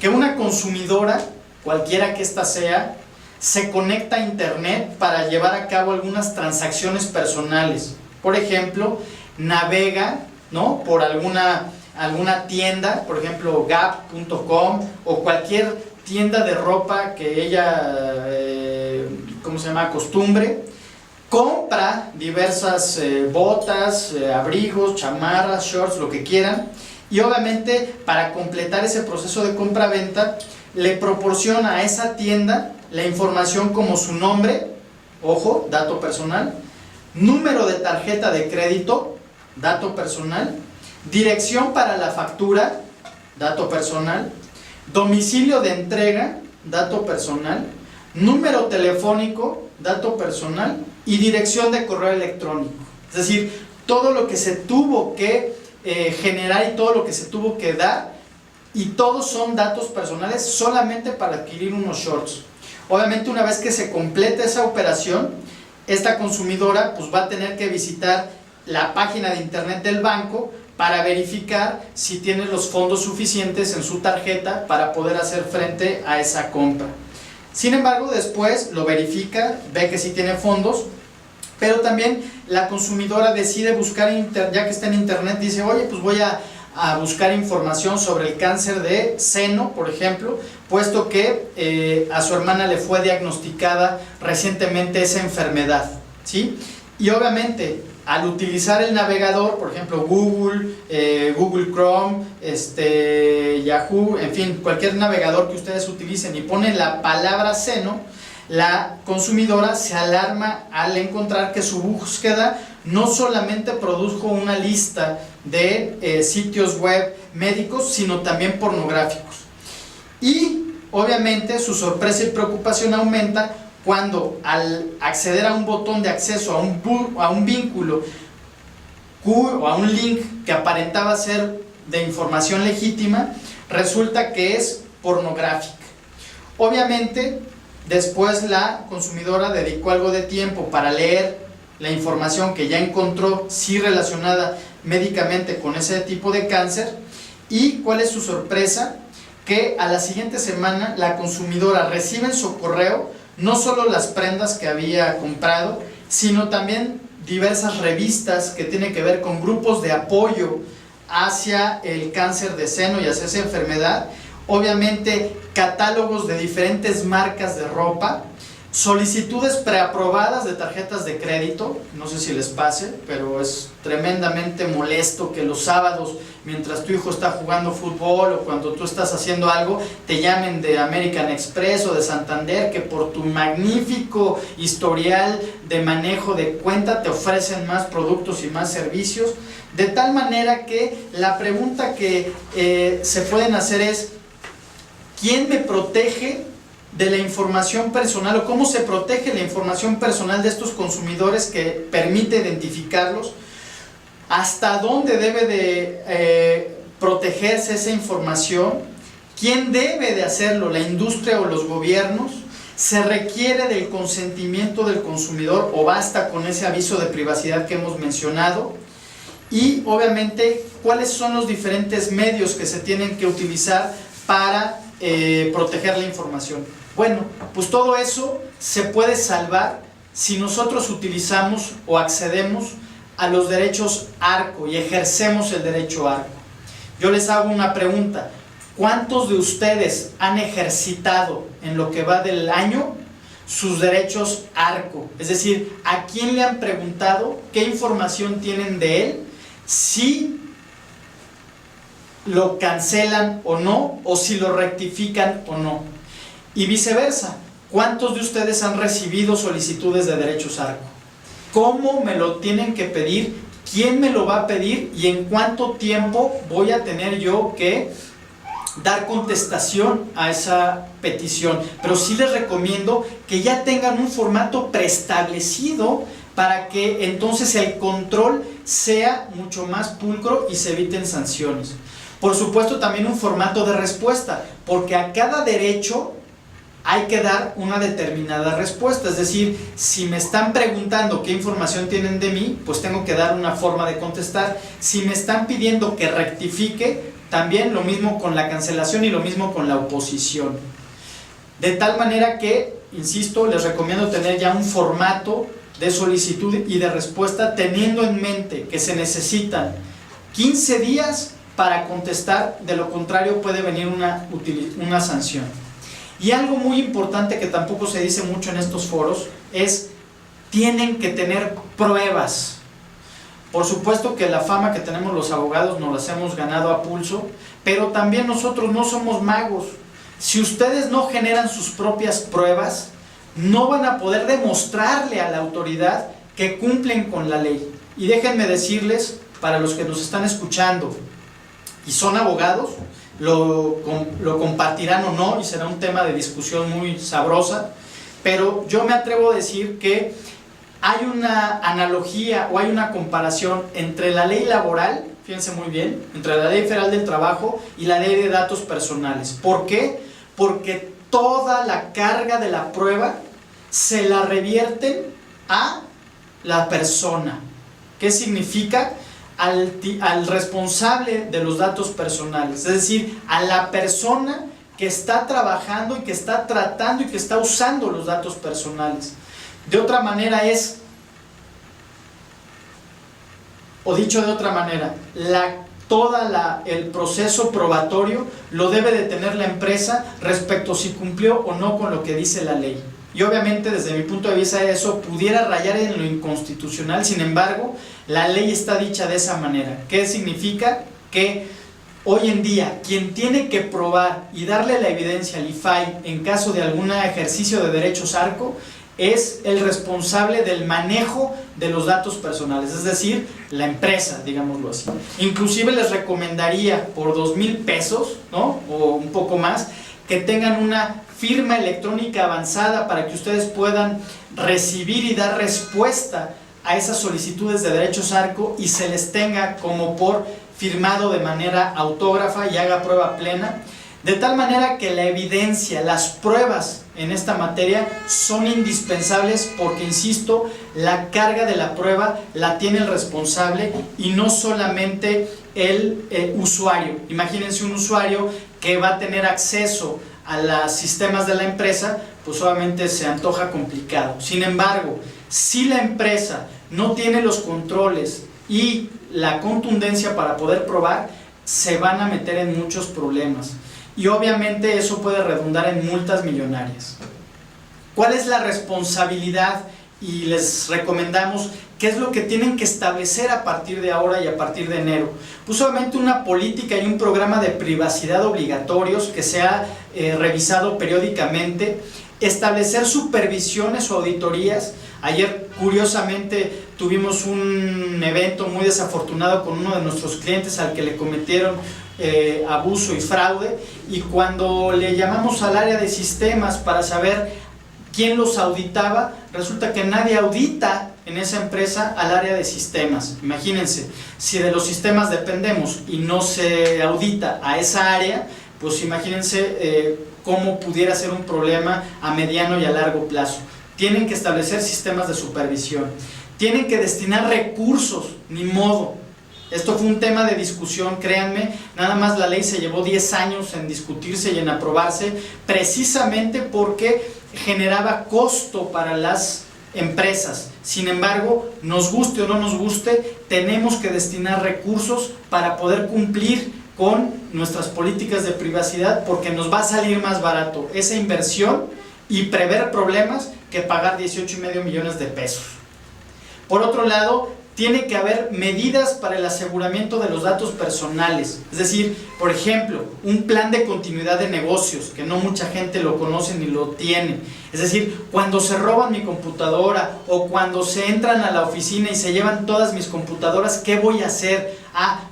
que una consumidora, cualquiera que ésta sea, se conecta a internet para llevar a cabo algunas transacciones personales. Por ejemplo, navega, ¿no?, por alguna tienda, por ejemplo gap.com o cualquier tienda de ropa que ella, acostumbre, compra diversas botas, abrigos, chamarras, shorts, lo que quieran, y obviamente para completar ese proceso de compra-venta le proporciona a esa tienda la información como su nombre, ojo, dato personal, número de tarjeta de crédito, dato personal, dirección para la factura, dato personal, domicilio de entrega, dato personal, número telefónico, dato personal y dirección de correo electrónico. Es decir, todo lo que se tuvo que generar y todo lo que se tuvo que dar, y todos son datos personales solamente para adquirir unos shorts. Obviamente, una vez que se complete esa operación, esta consumidora pues va a tener que visitar la página de internet del banco para verificar si tiene los fondos suficientes en su tarjeta para poder hacer frente a esa compra. Sin embargo, después lo verifica, ve que sí tiene fondos, pero también la consumidora decide buscar, ya que está en internet, dice, oye, pues voy a buscar información sobre el cáncer de seno, por ejemplo, puesto que a su hermana le fue diagnosticada recientemente esa enfermedad, ¿sí? Y obviamente, al utilizar el navegador, por ejemplo Google, Google Chrome, Yahoo, en fin, cualquier navegador que ustedes utilicen y ponen la palabra seno, la consumidora se alarma al encontrar que su búsqueda no solamente produjo una lista de sitios web médicos, sino también pornográficos. Y obviamente su sorpresa y preocupación aumenta cuando, al acceder a un botón de acceso a un vínculo o a un link que aparentaba ser de información legítima, resulta que es pornográfica. Obviamente, después la consumidora dedicó algo de tiempo para leer la información que ya encontró, sí relacionada médicamente con ese tipo de cáncer, y ¿cuál es su sorpresa? Que a la siguiente semana la consumidora recibe en su correo no solo las prendas que había comprado, sino también diversas revistas que tienen que ver con grupos de apoyo hacia el cáncer de seno y hacia esa enfermedad, obviamente catálogos de diferentes marcas de ropa, solicitudes preaprobadas de tarjetas de crédito. No sé si les pase, pero es tremendamente molesto que los sábados, mientras tu hijo está jugando fútbol o cuando tú estás haciendo algo, te llamen de American Express o de Santander, que por tu magnífico historial de manejo de cuenta te ofrecen más productos y más servicios, de tal manera que la pregunta que se pueden hacer es: ¿quién me protege de la información personal, o cómo se protege la información personal de estos consumidores que permite identificarlos? ¿Hasta dónde debe de protegerse esa información? ¿Quién debe de hacerlo? ¿La industria o los gobiernos? ¿Se requiere del consentimiento del consumidor o basta con ese aviso de privacidad que hemos mencionado? Y obviamente, ¿cuáles son los diferentes medios que se tienen que utilizar para proteger la información? Bueno, pues todo eso se puede salvar si nosotros utilizamos o accedemos a los derechos ARCO y ejercemos el derecho ARCO. Yo les hago una pregunta: ¿cuántos de ustedes han ejercitado en lo que va del año sus derechos ARCO? Es decir, ¿a quién le han preguntado qué información tienen de él? Si lo cancelan o no, o si lo rectifican o no. Y viceversa, ¿cuántos de ustedes han recibido solicitudes de derechos ARCO? ¿Cómo me lo tienen que pedir? ¿Quién me lo va a pedir? ¿Y en cuánto tiempo voy a tener yo que dar contestación a esa petición? Pero sí les recomiendo que ya tengan un formato preestablecido para que entonces el control sea mucho más pulcro y se eviten sanciones. Por supuesto, también un formato de respuesta, porque a cada derecho hay que dar una determinada respuesta. Es decir, si me están preguntando qué información tienen de mí, pues tengo que dar una forma de contestar. Si me están pidiendo que rectifique, también lo mismo con la cancelación y lo mismo con la oposición. De tal manera que, insisto, les recomiendo tener ya un formato de solicitud y de respuesta, teniendo en mente que se necesitan 15 días para contestar, de lo contrario puede venir una sanción. Y algo muy importante que tampoco se dice mucho en estos foros es: tienen que tener pruebas. Por supuesto que la fama que tenemos los abogados nos las hemos ganado a pulso, pero también nosotros no somos magos. Si ustedes no generan sus propias pruebas, no van a poder demostrarle a la autoridad que cumplen con la ley. Y déjenme decirles, para los que nos están escuchando y son abogados, lo compartirán o no, y será un tema de discusión muy sabrosa, pero yo me atrevo a decir que hay una analogía o hay una comparación entre la ley laboral, fíjense muy bien, entre la Ley Federal del Trabajo y la Ley de Datos Personales. ¿Por qué? Porque toda la carga de la prueba se la revierten a la persona. ¿Qué significa? Al responsable de los datos personales, es decir, a la persona que está trabajando y que está tratando y que está usando los datos personales. De otra manera o dicho de otra manera, el proceso probatorio lo debe de tener la empresa respecto si cumplió o no con lo que dice la ley. Y obviamente desde mi punto de vista eso pudiera rayar en lo inconstitucional. Sin embargo, la ley está dicha de esa manera. ¿Qué significa? Que hoy en día quien tiene que probar y darle la evidencia al IFAI en caso de algún ejercicio de derechos ARCO es el responsable del manejo de los datos personales, es decir, la empresa, digámoslo así. Inclusive les recomendaría por 2,000 pesos, ¿no?, o un poco más, que tengan una firma electrónica avanzada para que ustedes puedan recibir y dar respuesta a esas solicitudes de derechos ARCO y se les tenga como por firmado de manera autógrafa y haga prueba plena, de tal manera que la evidencia, las pruebas en esta materia son indispensables porque, insisto, la carga de la prueba la tiene el responsable y no solamente el usuario. Imagínense un usuario que va a tener acceso a los sistemas de la empresa, pues obviamente se antoja complicado. Sin embargo, si la empresa no tiene los controles y la contundencia para poder probar, se van a meter en muchos problemas. Y obviamente eso puede redundar en multas millonarias. ¿Cuál es la responsabilidad? Y les recomendamos qué es lo que tienen que establecer a partir de ahora y a partir de enero. Pues obviamente una política y un programa de privacidad obligatorios que sea revisado periódicamente, establecer supervisiones o auditorías. Ayer curiosamente tuvimos un evento muy desafortunado con uno de nuestros clientes al que le cometieron abuso y fraude, y cuando le llamamos al área de sistemas para saber quién los auditaba, resulta que nadie audita en esa empresa al área de sistemas. Imagínense, si de los sistemas dependemos y no se audita a esa área, pues imagínense cómo pudiera ser un problema a mediano y a largo plazo. Tienen que establecer sistemas de supervisión, tienen que destinar recursos, ni modo. Esto fue un tema de discusión, créanme, nada más la ley se llevó 10 años en discutirse y en aprobarse, precisamente porque generaba costo para las empresas. Sin embargo, nos guste o no nos guste, tenemos que destinar recursos para poder cumplir con nuestras políticas de privacidad, porque nos va a salir más barato esa inversión y prever problemas que pagar 18,5 millones de pesos. Por otro lado, tiene que haber medidas para el aseguramiento de los datos personales, es decir, por ejemplo, un plan de continuidad de negocios, que no mucha gente lo conoce ni lo tiene. Es decir, cuando se roban mi computadora o cuando se entran a la oficina y se llevan todas mis computadoras, ¿qué voy a hacer?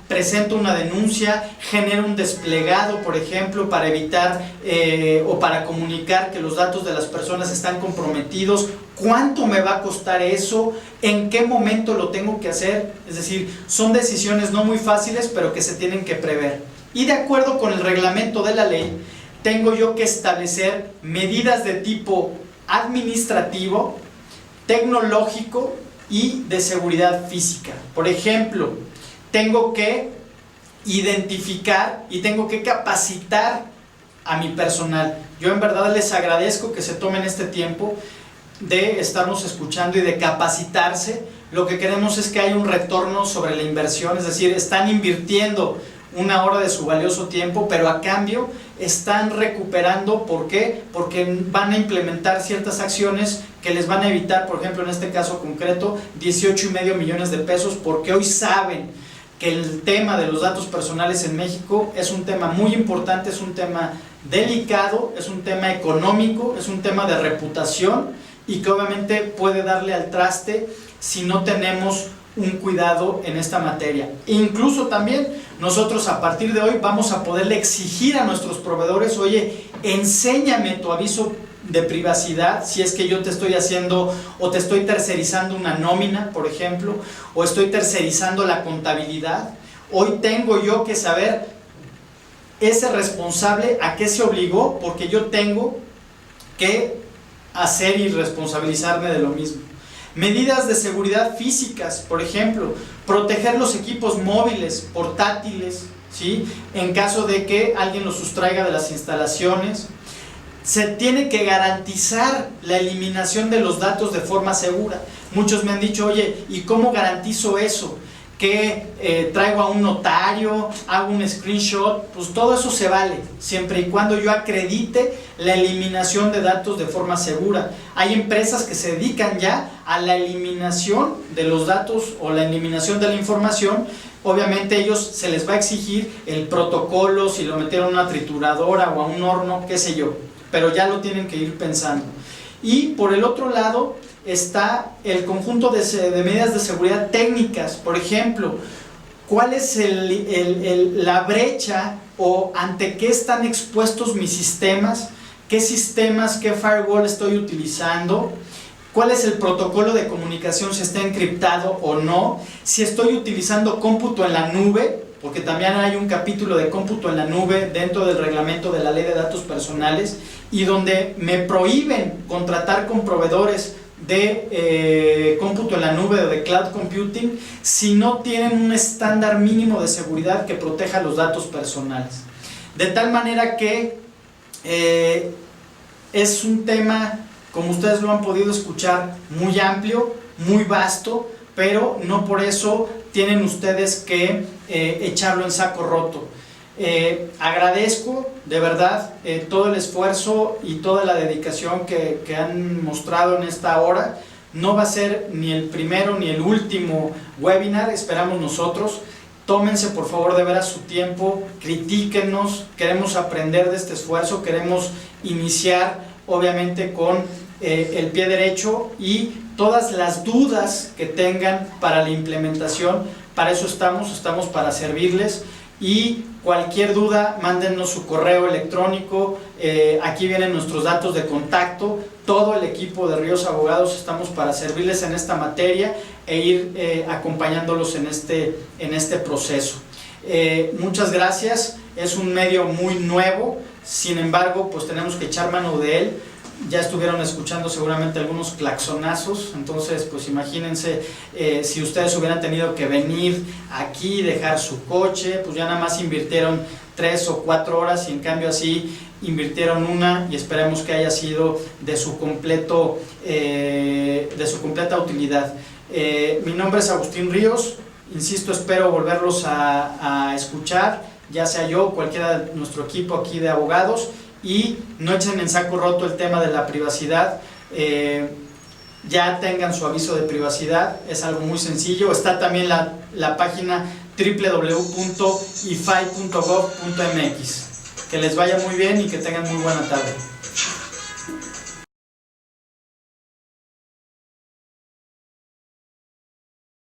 Presento una denuncia, genero un desplegado, por ejemplo, para evitar o para comunicar que los datos de las personas están comprometidos. ¿Cuánto me va a costar eso? ¿En qué momento lo tengo que hacer? Es decir, son decisiones no muy fáciles, pero que se tienen que prever. Y de acuerdo con el reglamento de la ley, tengo yo que establecer medidas de tipo administrativo, tecnológico y de seguridad física. Por ejemplo, tengo que identificar y tengo que capacitar a mi personal. Yo en verdad les agradezco que se tomen este tiempo de estarnos escuchando y de capacitarse. Lo que queremos es que haya un retorno sobre la inversión, es decir, están invirtiendo una hora de su valioso tiempo, pero a cambio están recuperando. ¿Por qué? Porque van a implementar ciertas acciones que les van a evitar, por ejemplo, en este caso concreto, 18,5 millones de pesos, porque hoy saben que el tema de los datos personales en México es un tema muy importante, es un tema delicado, es un tema económico, es un tema de reputación y que obviamente puede darle al traste si no tenemos un cuidado en esta materia. Incluso también nosotros a partir de hoy vamos a poderle exigir a nuestros proveedores: oye, enséñame tu aviso de privacidad si es que yo te estoy haciendo o te estoy tercerizando una nómina, por ejemplo, o estoy tercerizando la contabilidad. Hoy tengo yo que saber ese responsable a qué se obligó, porque yo tengo que hacer y responsabilizarme de lo mismo. Medidas de seguridad físicas, por ejemplo, proteger los equipos móviles, portátiles, ¿sí?, en caso de que alguien los sustraiga de las instalaciones. Se tiene que garantizar la eliminación de los datos de forma segura. Muchos me han dicho: oye, ¿y cómo garantizo eso? ¿Que traigo a un notario, hago un screenshot? Pues todo eso se vale, siempre y cuando yo acredite la eliminación de datos de forma segura. Hay empresas que se dedican ya a la eliminación de los datos o la eliminación de la información. Obviamente ellos se les va a exigir el protocolo, si lo metieron a una trituradora o a un horno, qué sé yo, pero ya lo tienen que ir pensando. Y por el otro lado está el conjunto de medidas de seguridad técnicas. Por ejemplo, ¿cuál es la brecha o ante qué están expuestos mis sistemas? ¿Qué sistemas, qué firewall estoy utilizando? ¿Cuál es el protocolo de comunicación, si está encriptado o no? Si estoy utilizando cómputo en la nube, porque también hay un capítulo de cómputo en la nube dentro del reglamento de la Ley de Datos Personales, y donde me prohíben contratar con proveedores de cómputo en la nube o de cloud computing si no tienen un estándar mínimo de seguridad que proteja los datos personales. De tal manera que es un tema, como ustedes lo han podido escuchar, muy amplio, muy vasto, pero no por eso tienen ustedes que echarlo en saco roto. Agradezco de verdad todo el esfuerzo y toda la dedicación que han mostrado en esta hora. No va a ser ni el primero ni el último webinar, esperamos nosotros. Tómense por favor de veras su tiempo, critíquenos, queremos aprender de este esfuerzo, queremos iniciar obviamente con el pie derecho, y todas las dudas que tengan para la implementación, para eso estamos para servirles. Y cualquier duda, mándennos su correo electrónico, aquí vienen nuestros datos de contacto. Todo el equipo de Ríos Abogados estamos para servirles en esta materia e ir acompañándolos en este proceso. Muchas gracias, es un medio muy nuevo, sin embargo pues tenemos que echar mano de él. Ya estuvieron escuchando seguramente algunos claxonazos, entonces pues imagínense si ustedes hubieran tenido que venir aquí, dejar su coche, pues ya nada más invirtieron 3 o 4 horas, y en cambio así invirtieron una, y esperemos que haya sido de su completa utilidad. Mi nombre es Agustín Ríos, insisto, espero volverlos a escuchar ya sea yo o cualquiera de nuestro equipo aquí de abogados, y no echen en saco roto el tema de la privacidad. Ya tengan su aviso de privacidad, es algo muy sencillo. Está también la página www.ifai.gov.mx. Que les vaya muy bien y que tengan muy buena tarde.